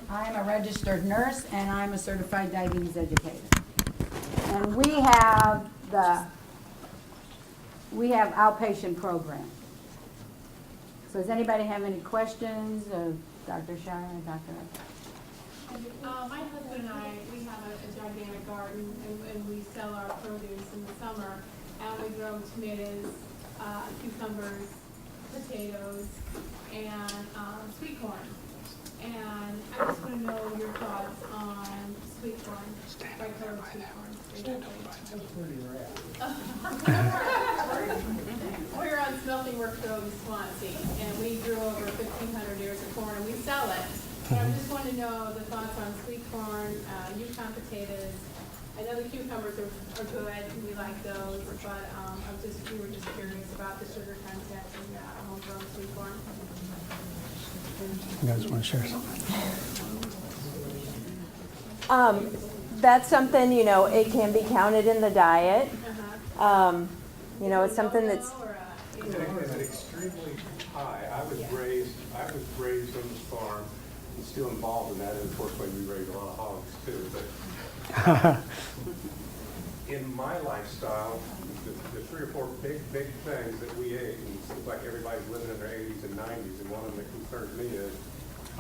I'm a registered nurse and I'm a certified diabetes educator. And we have outpatient program. So does anybody have any questions of Dr. Shire and Dr. My husband and I, we have a gigantic garden and we sell our produce in the summer. And we grow tomatoes, cucumbers, potatoes, and sweet corn. And I just want to know your thoughts on sweet corn, white-colored sweet corn. That's pretty rare. We're on Smelting Works Road in Swansea, and we grew over 1,500 ears of corn, and we sell it. But I just want to know the thoughts on sweet corn, Yukon potatoes. I know the cucumbers are good, and we like those, but we were just curious about the sugar content in homegrown sweet corn. You guys want to share something? That's something, it can be counted in the diet. It's something that's... It's extremely high. I was raised on this farm, and still involved in that, and unfortunately we raise a lot of hogs too, but in my lifestyle, the 3 or 4 big things that we ate, and it seems like everybody's living in their 80s and 90s, and one of them that concerns me is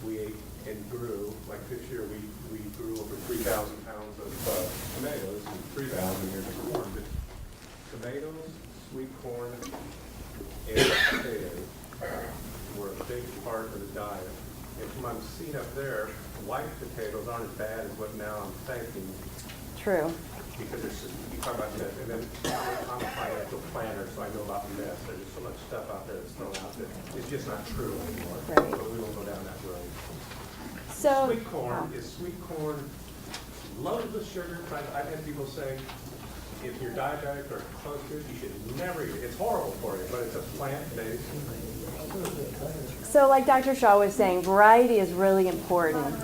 we ate and grew, like this year we grew over 3,000 pounds of tomatoes and 3,000 ears of corn. But tomatoes, sweet corn, and potatoes were a big part of the diet. And from what I'm seeing up there, white potatoes aren't as bad as what now I'm thinking. True. Because you talk about this, and then I'm a financial planner, so I know about this. There's so much stuff out there that's thrown out that it's just not true anymore. Right. But we won't go down that road. So, Sweet corn, is sweet corn loaded with sugar? I've had people say, if you're diabetic or close to it, you should never eat it. It's horrible for you, but it's a plant-based. So like Dr. Shaw was saying, variety is really important.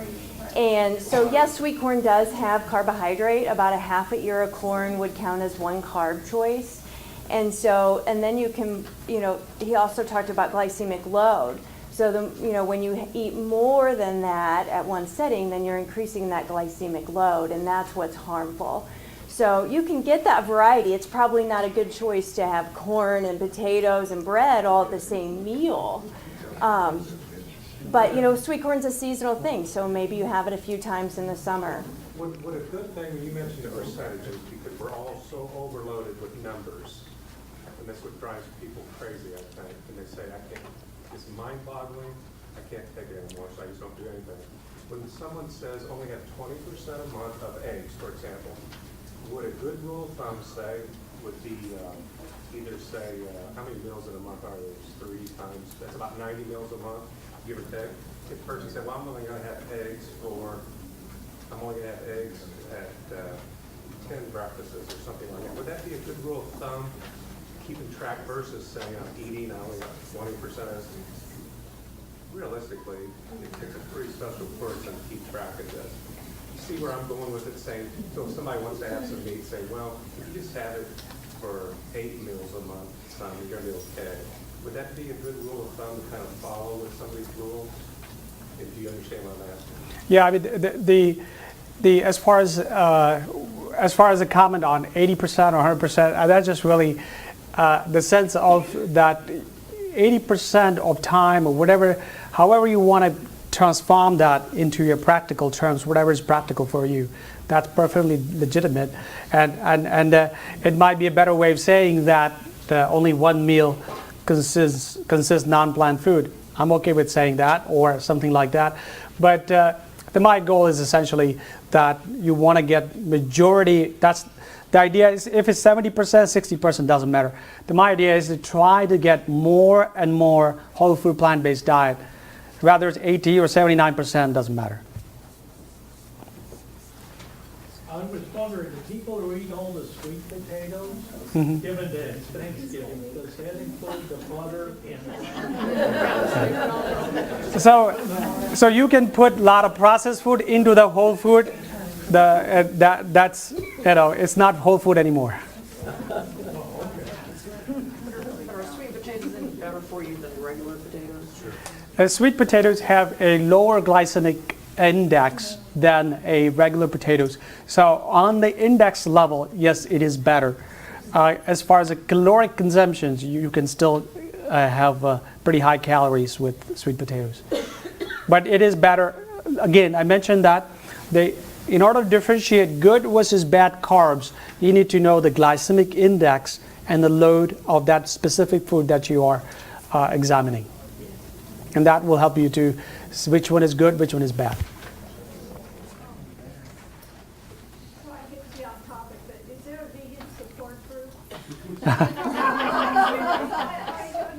And so yes, sweet corn does have carbohydrate. About a half a ear of corn would count as one carb choice. And then you can, he also talked about glycemic load. So when you eat more than that at one setting, then you're increasing that glycemic load, and that's what's harmful. So you can get that variety. It's probably not a good choice to have corn and potatoes and bread all at the same meal. But sweet corn's a seasonal thing, so maybe you have it a few times in the summer. What a good thing when you mentioned the percentages, because we're all so overloaded with numbers, and that's what drives people crazy, I think. And they say, it's mind-boggling, I can't take it anymore, so I just don't do anything. When someone says only have 20% a month of eggs, for example, what a good rule of thumb say would be either say, how many meals in a month are there? 3 times, that's about 90 meals a month, give or take. If a person said, well, I'm only going to have eggs at 10 breakfasts or something like that, would that be a good rule of thumb, keeping track versus saying I'm eating only 20% of this? Realistically, it takes a pretty special person to keep track of this. You see where I'm going with it, saying, so if somebody wants to have some meat, say, well, if you just have it for 8 meals a month, you're going to be okay. Would that be a good rule of thumb to kind of follow with some of these rules? If you understand what I'm asking? Yeah, I mean, the as far as the comment on 80% or 100%, that's just really the sense of that 80% of time or whatever, however you want to transform that into your practical terms, whatever is practical for you. That's perfectly legitimate, and it might be a better way of saying that only one meal consists non-plant food. I'm okay with saying that or something like that, but my goal is essentially that you want to get majority. That's the idea. Is if it's 70%, 60% doesn't matter. My idea is to try to get more and more whole food plant-based diet. Whether it's 80 or 79% doesn't matter. I was wondering, the people who eat all the sweet potatoes, given that it's Thanksgiving, does that include the butter and So you can put a lot of processed food into the whole food. That's it's not whole food anymore. Are sweet potatoes any better for you than regular potatoes? Sweet potatoes have a lower glycemic index than a regular potatoes. So on the index level, yes, it is better. As far as the caloric consumptions, you can still have pretty high calories with sweet potatoes. But it is better. Again, I mentioned that in order to differentiate good versus bad carbs, you need to know the glycemic index and the load of that specific food that you are examining. And that will help you to see which one is good, which one is bad. So I hate to be off topic, but is there a vegan support group? I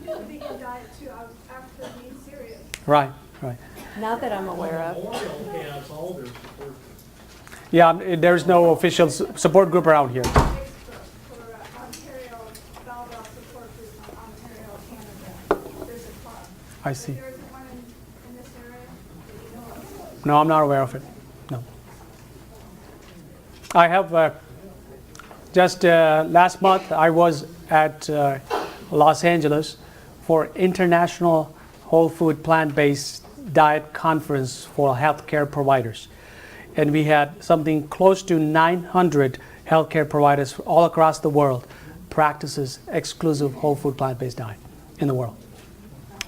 do a vegan diet too. I was after being serious. Right, right. Not that I'm aware of. Memorial has all their support. Yeah, there's no official support group around here. Facebook for Ontario, Belleville support group in Ontario, Canada. There's a club. I see. There isn't one in this area that you know of? No, I'm not aware of it. No. I have just last month I was at Los Angeles for International Whole Food Plant-Based Diet Conference for healthcare providers. And we had something close to 900 healthcare providers all across the world practices exclusive whole food plant-based diet in the world.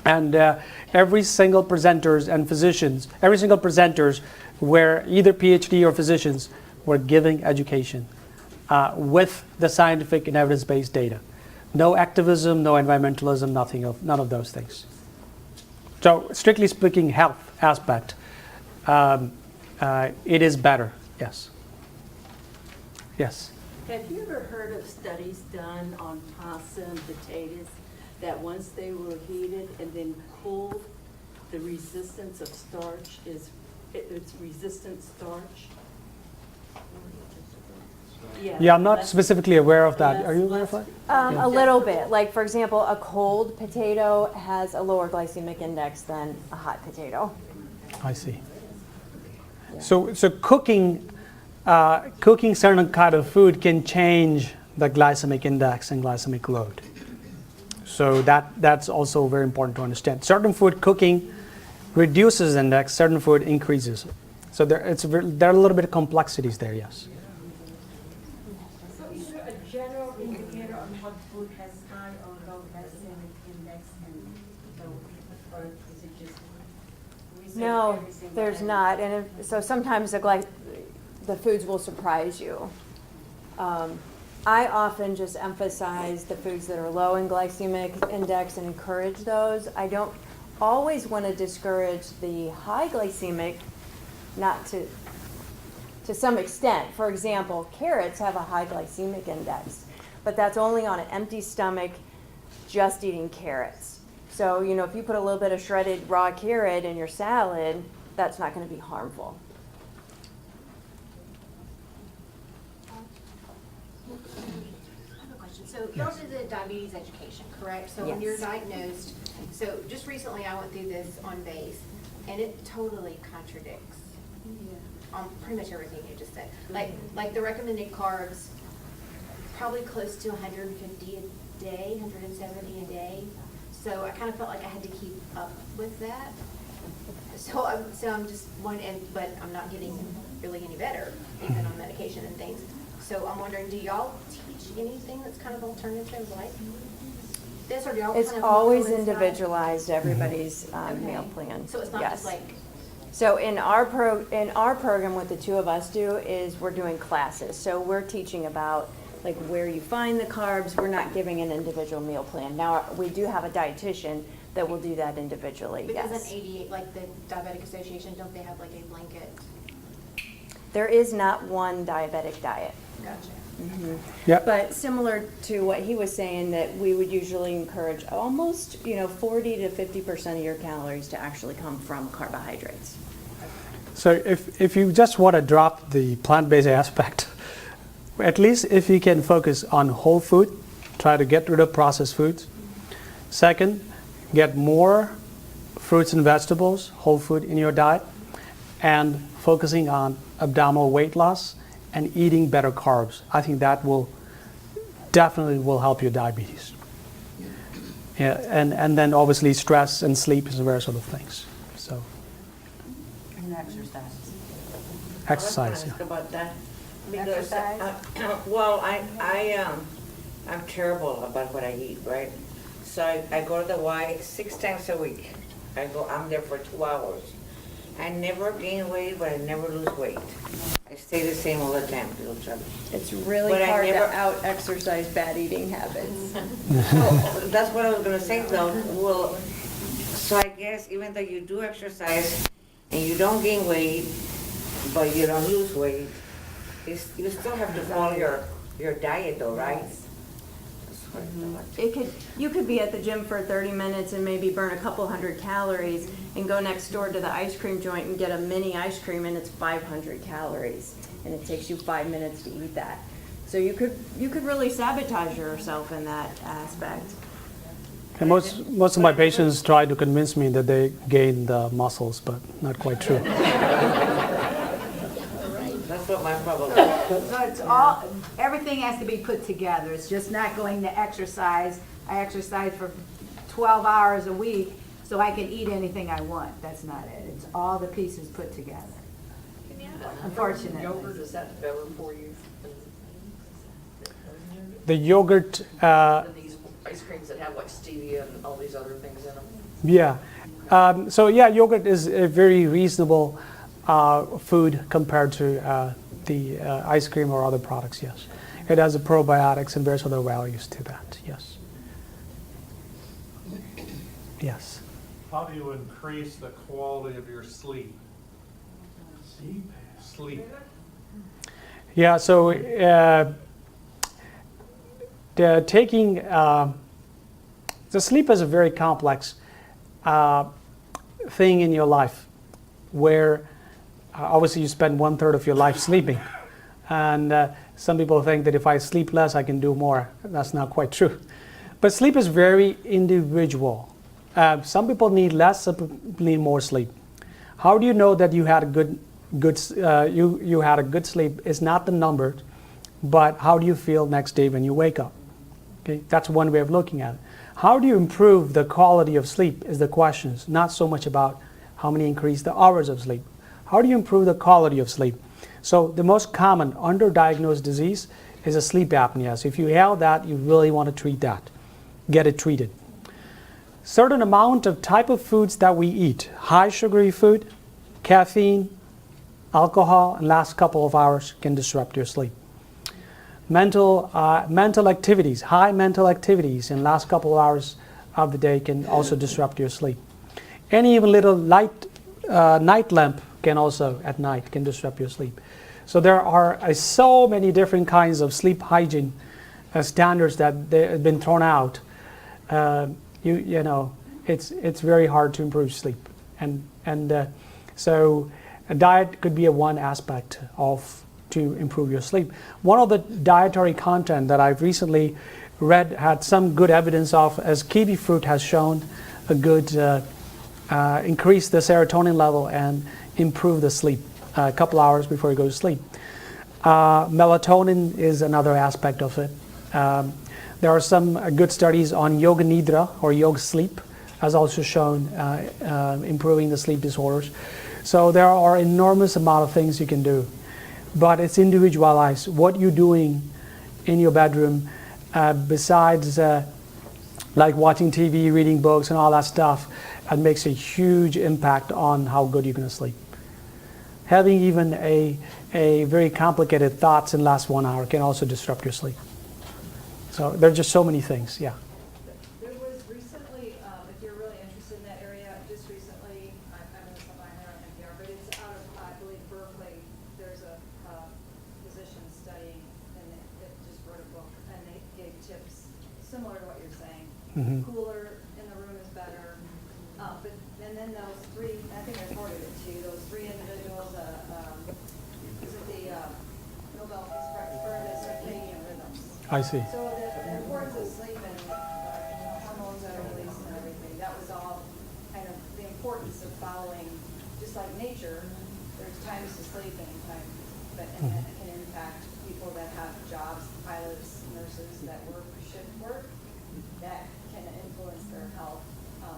And every single presenters and physicians, every single presenters were either PhD or physicians were giving education with the scientific and evidence-based data. No activism, no environmentalism, none of those things. So strictly speaking, health aspect, it is better, yes. Yes. Have you ever heard of studies done on pasta and potatoes that once they were heated and then cooled, the resistance of starch it's resistant starch? Yeah, I'm not less- specifically aware of that. less- Are you aware of less- that? A little bit. Like, for example, a cold potato has a lower glycemic index than a hot potato. I see. So cooking certain kind of food can change the glycemic index and glycemic load. So that's also very important to understand. Certain food cooking reduces index, certain food increases. So there are a little bit of complexities there, yes. So is there a general indicator on what food has high or low glycemic index and low, or is it just? we say No, every single there's day? not. And so sometimes the foods will surprise you. I often just emphasize the foods that are low in glycemic index and encourage those. I don't always want to discourage the high glycemic, not to some extent. For example, carrots have a high glycemic index, but that's only on an empty stomach, just eating carrots. So, if you put a little bit of shredded raw carrot in your salad, that's not going to be harmful. I have a question. So y'all did the diabetes education, correct? So when Yes. you're diagnosed, so just recently I went through this on base, and it totally contradicts on pretty much everything you just said. Like the recommended carbs, probably close to 150 a day, 170 a day. So I kind of felt like I had to keep up with that. So I'm just wondering, but I'm not getting really any better, even on medication and things. So I'm wondering, do y'all teach anything that's kind of alternative like this, or do y'all kind of? It's always coincide? individualized, everybody's Okay. meal plan. So it's not Yes. just like, So in our program, what the two of us do is we're doing classes. So we're teaching about like where you find the carbs. We're not giving an individual meal plan. Now, we do have a dietitian that will do that individually, because yes. in 88, like the Diabetic Association, don't they have like a blanket? There is not one diabetic diet. Gotcha. Yeah. But similar to what he was saying, that we would usually encourage almost, 40 to 50% of your calories to actually come from carbohydrates. So if you just want to drop the plant-based aspect, at least if you can focus on whole food, try to get rid of processed foods. Second, get more fruits and vegetables, whole food in your diet, and focusing on abdominal weight loss and eating better carbs. I think that definitely will help your diabetes. Yeah, and then obviously stress and sleep is various other things. So. And exercise? Exercise, I yeah. was gonna ask about that. Because, Exercise? well, I'm terrible about what I eat, right? So I go to the Y 6 times a week. I'm there for 2 hours. I never gain weight, but I never lose weight. I stay the same all the time, little trouble. It's really But I hard never- to out-exercise bad eating habits. So that's what I was gonna say though. Well, so I guess even though you do exercise and you don't gain weight, but you don't lose weight, you still have to follow your diet though, right? That's what I thought. You could be at the gym for 30 minutes and maybe burn a couple hundred calories and go next door to the ice cream joint and get a mini ice cream and it's 500 calories and it takes you 5 minutes to eat that. So you could really sabotage yourself in that aspect. And most of my patients try to convince me that they gain the muscles, but not quite true. That's what my problem is. So it's all, everything has to be put together. It's just not going to exercise. I exercise for 12 hours a week so I can eat anything I want. That's not it. It's all the pieces put together. Unfortunately. Yogurt, is that better for you The yogurt, than these ice creams that have like stevia and all these other things in them? yeah. So yeah, yogurt is a very reasonable food compared to the ice cream or other products, yes. It has the probiotics and various other values to that, yes. Yes. How do you increase the quality of your sleep? Sleep. Yeah, so taking the sleep is a very complex thing in your life, where obviously you spend 1/3 of your life sleeping, and some people think that if I sleep less, I can do more. That's not quite true. But sleep is very individual. Some people need less, some people need more sleep. How do you know that you had a you had a good sleep? It's not the number, but how do you feel next day when you wake up? Okay, that's one way of looking at it. How do you improve the quality of sleep is the question. It's not so much about how many increase the hours of sleep. How do you improve the quality of sleep? So the most common underdiagnosed disease is a sleep apnea. So if you have that, you really want to treat that. Get it treated. Certain amount of type of foods that we eat, high sugary food, caffeine, alcohol, and last couple of hours can disrupt your sleep. Mental activities, high mental activities in last couple of hours of the day can also disrupt your sleep. Any even little light night lamp can also at night can disrupt your sleep. So there are so many different kinds of sleep hygiene standards that they have been thrown out. You know, it's very hard to improve sleep, and so a diet could be a one aspect of to improve your sleep. One of the dietary content that I've recently read had some good evidence of, as kiwi fruit has shown a good increase the serotonin level and improve the sleep a couple hours before you go to sleep. Melatonin is another aspect of it. There are some good studies on yoga nidra or yoga sleep, has also shown improving the sleep disorders. So there are enormous amount of things you can do, but it's individualized. What you're doing in your bedroom, besides like watching TV, reading books, and all that stuff, it makes a huge impact on how good you're going to sleep. Having even a very complicated thoughts in the last 1 hour can also disrupt your sleep. So there are just so many things, yeah. There was recently, if you're really interested in that area, just recently, I know it's not on NPR, but it's out of, I believe, Berkeley. There's a physician studying, and they just wrote a book, and they gave tips similar to what you're saying. Mhm. Cooler in the room is better. But and then those three, I think I reported it to you, those three individuals, is it the Nobel Peace Prize for the circadian rhythms? I see. So the importance of sleep and hormones that are released and everything, that was all kind of the importance of following, just like nature, there's times to sleep and times, and that can impact people that have jobs, pilots, nurses that work shift work, that can influence their health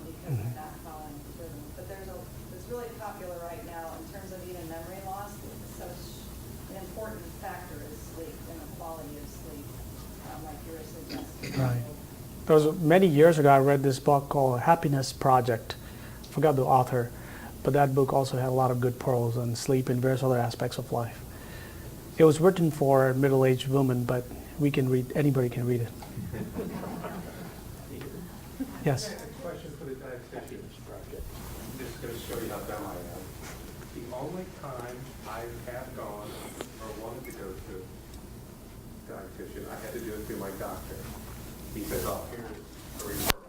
because they're not following rhythm. But it's really popular right now in terms of It was many years ago I read this book called Happiness Project. Forgot the author, but that book also had a lot of good pearls on sleep and various other aspects of life. It was written for middle-aged women, but anybody can read it. Yes? Question for the dietitian. Just going to show you how dumb I am. The only time I have gone or wanted to go to a dietitian, I had to do it through my doctor. He says, oh, here's a referral.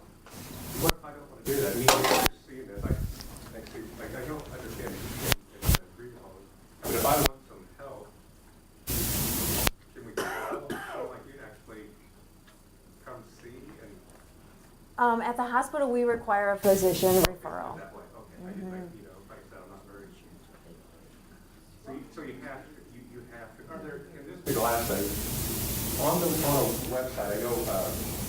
What if I don't want to do that? I mean, you're seeing this. I don't understand if I agree with all this. I mean, if I want some help, can we tell someone like you to actually come see and At the hospital, we require a physician referral. that way? Okay, I didn't think, like I said, I'm not very. So you have to, you have to, are there, and this will be the last thing, on a website, I know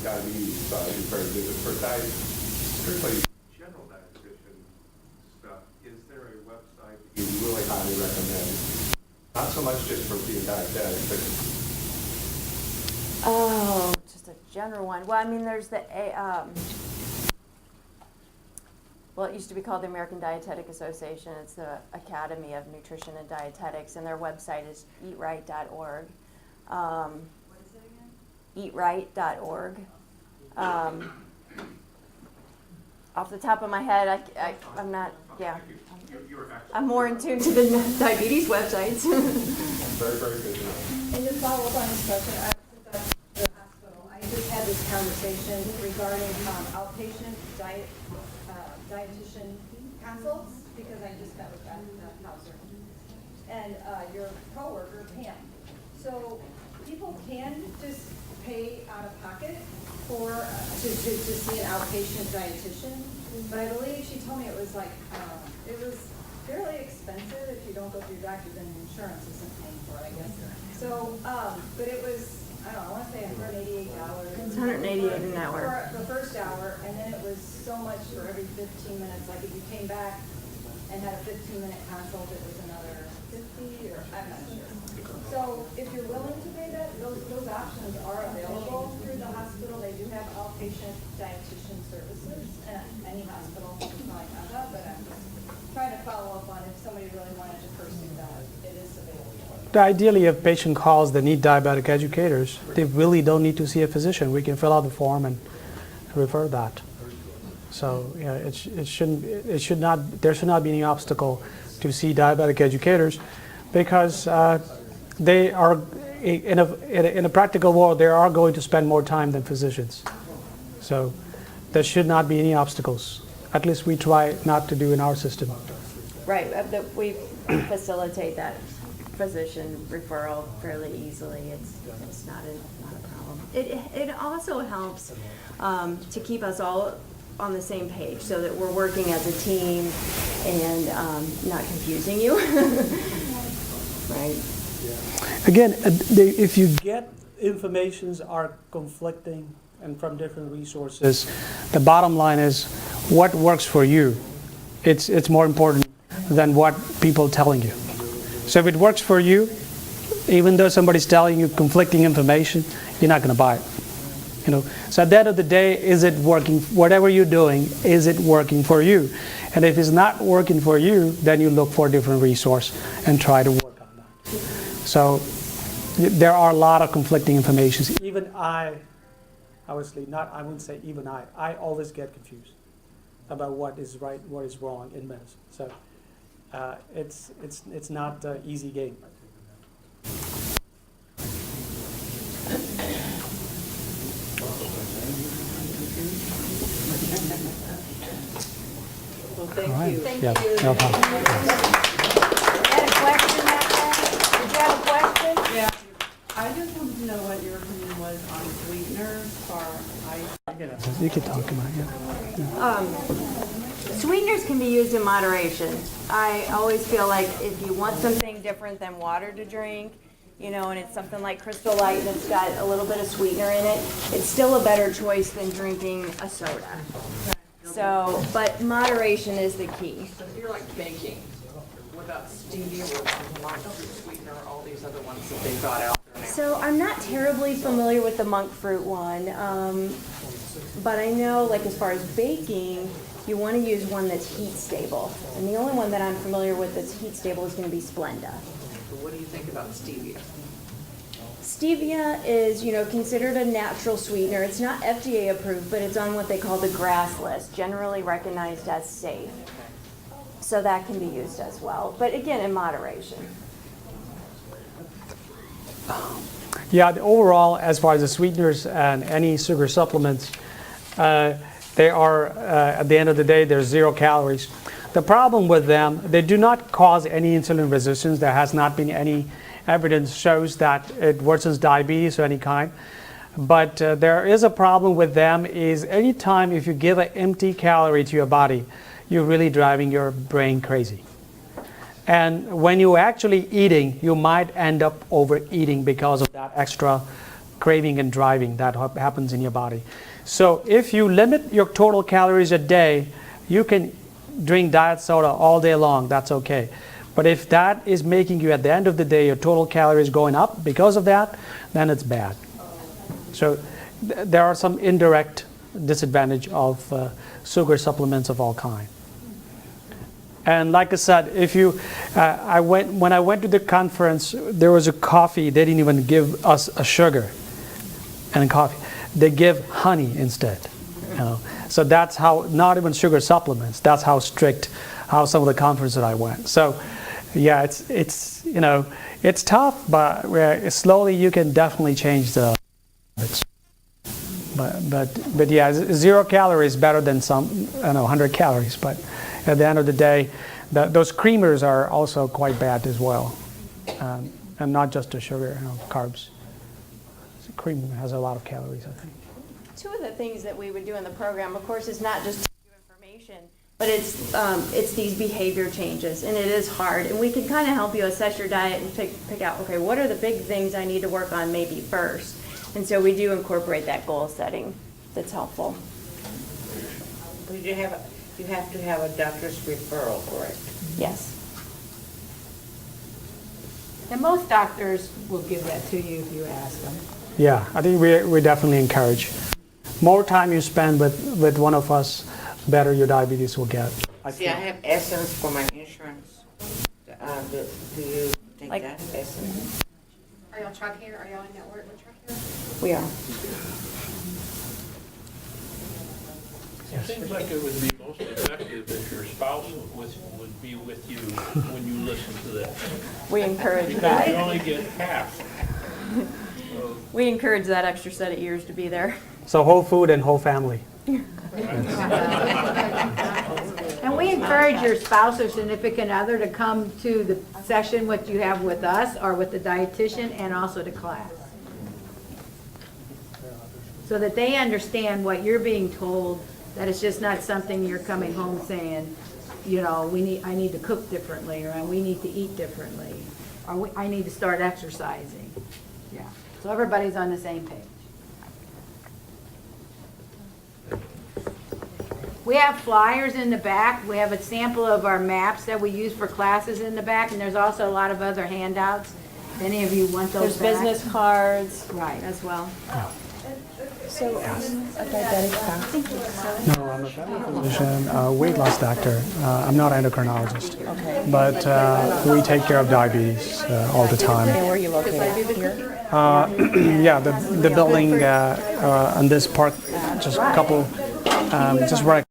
diabetes is very good, but for strictly general dietitian stuff, is there a website that you really highly recommend? Not so much just for being diabetic, but Oh, just a general one. Well, I mean, there's well, it used to be called the American Dietetic Association. It's the Academy of Nutrition and Dietetics, and their website is eatright.org. What is it again? Eatright.org. Off the top of my head, I'm not, yeah. I'm more in tune to the diabetes websites. very, very good. And to follow up on this question, I was at the hospital. I just had this conversation regarding outpatient dietitian consults, because I just met with that Hauser. And your coworker, Pam. So people can just pay out of pocket for, to see an outpatient dietitian. But I believe she told me it was like, it was fairly expensive if you don't go through your doctor, then insurance isn't paying for it, I guess. So, but it was, I don't know, I want to say $188. It's $188 an hour. For the first hour, and then it was so much for every 15 minutes. Like if you came back and had a 15-minute consult, it was another 50, or I'm not sure. So if you're willing to pay that, those options are available through the hospital. They do have outpatient dietitian services, and any hospital can probably have that, but I'm just trying to follow up on if somebody really wanted to pursue that, it is available. Ideally, if patient calls, they need diabetic educators. They really don't need to see a physician. We can fill out the form and refer that. So yeah, there should not be any obstacle to see diabetic educators, because they are in a practical world, they are going to spend more time than physicians. So there should not be any obstacles. At least we try not to do in our system. Right, we facilitate that physician referral fairly easily. It's not a problem. It also helps to keep us all on the same page, so that we're working as a team and not confusing you. Right. Again, if you get informations are conflicting and from different resources, the bottom line is what works for you. It's more important than what people are telling you. So if it works for you, even though somebody's telling you conflicting information, you're not going to buy it. So at the end of the day, is it working? Whatever you're doing, is it working for you? And if it's not working for you, then you look for a different resource and try to work on that. So there are a lot of conflicting information. Even I wouldn't say even I always get confused about what is right, what is wrong in medicine. So it's not an easy game. Well, thank you. Thank Yeah, you. no problem. You had a question, Matt? Did you have a question? Yeah, I just wanted to know what your opinion was on sweeteners for ice. You can talk about it. Sweeteners can be used in moderation. I always feel like if you want something different than water to drink, and it's something like Crystal Light and it's got a little bit of sweetener in it, it's still a better choice than drinking a soda. So, but moderation is the key. So if you're like baking without stevia or monk fruit sweetener, all these other ones that they've got out there now. So I'm not terribly familiar with the monk fruit one. But I know, like, as far as baking, you want to use one that's heat stable. And the only one that I'm familiar with that's heat stable is going to be Splenda. What do you think about stevia? Stevia is, considered a natural sweetener. It's not FDA approved, but it's on what they call the GRAS list, generally recognized as safe. So that can be used as well, but again, in moderation. Yeah, overall, as far as the sweeteners and any sugar supplements, they are, at the end of the day, they're 0 calories. The problem with them, they do not cause any insulin resistance. There has not been any evidence shows that it worsens diabetes of any kind. But there is a problem with them is anytime if you give an empty calorie to your body, you're really driving your brain crazy. And when you're actually eating, you might end up overeating because of that extra craving and driving that happens in your body. So if you limit your total calories a day, you can drink diet soda all day long, that's okay. But if that is making you, at the end of the day, your total calories going up because of that, then it's bad. So there are some indirect disadvantage of sugar supplements of all kinds. And like I said, if you, when I went to the conference, there was a coffee. They didn't even give us a sugar and coffee. They give honey instead. So that's how, not even sugar supplements. That's how strict, how some of the conferences that I went. So, yeah, it's tough, but slowly you can definitely change the habits. But yeah, 0 calories is better than 100 calories. But at the end of the day, those creamers are also quite bad as well, and not just the sugar, carbs. Cream has a lot of calories, I think. Two of the things that we would do in the program, of course, is not just information, but it's these behavior changes, and it is hard. And we can kind of help you assess your diet and pick out, okay, what are the big things I need to work on maybe first? And so we do incorporate that goal setting. That's helpful. But you have to have a doctor's referral, correct? Yes. And most doctors will give that to you if you ask them. Yeah, I think we definitely encourage. More time you spend with one of us, better your diabetes will get. See, I have Essence for my insurance. Do you take Like- that, Essence? Are y'all Tricare? Are y'all in network with Tricare? We are. It seems like it would be most effective if your spouse would be with you when you listen to that. We encourage Because that. you only get half. So, We encourage that extra set of ears to be there. So whole food and whole family. And we encourage your spouse or significant other to come to the session what you have with us or with the dietitian and also to class. So that they understand what you're being told, that it's just not something you're coming home saying, I need to cook differently, or we need to eat differently, or I need to start exercising. Yeah. So everybody's on the same page. We have flyers in the back. We have a sample of our maps that we use for classes in the back, and there's also a lot of other handouts. If any of you want those There's back. business cards Right. as well. So, a diabetic doctor? No, I'm a family physician, weight loss doctor. I'm not an endocrinologist. Okay. But we take care of diabetes all the time. And where are you located? Here? Yeah, the building on this park, just a couple, just right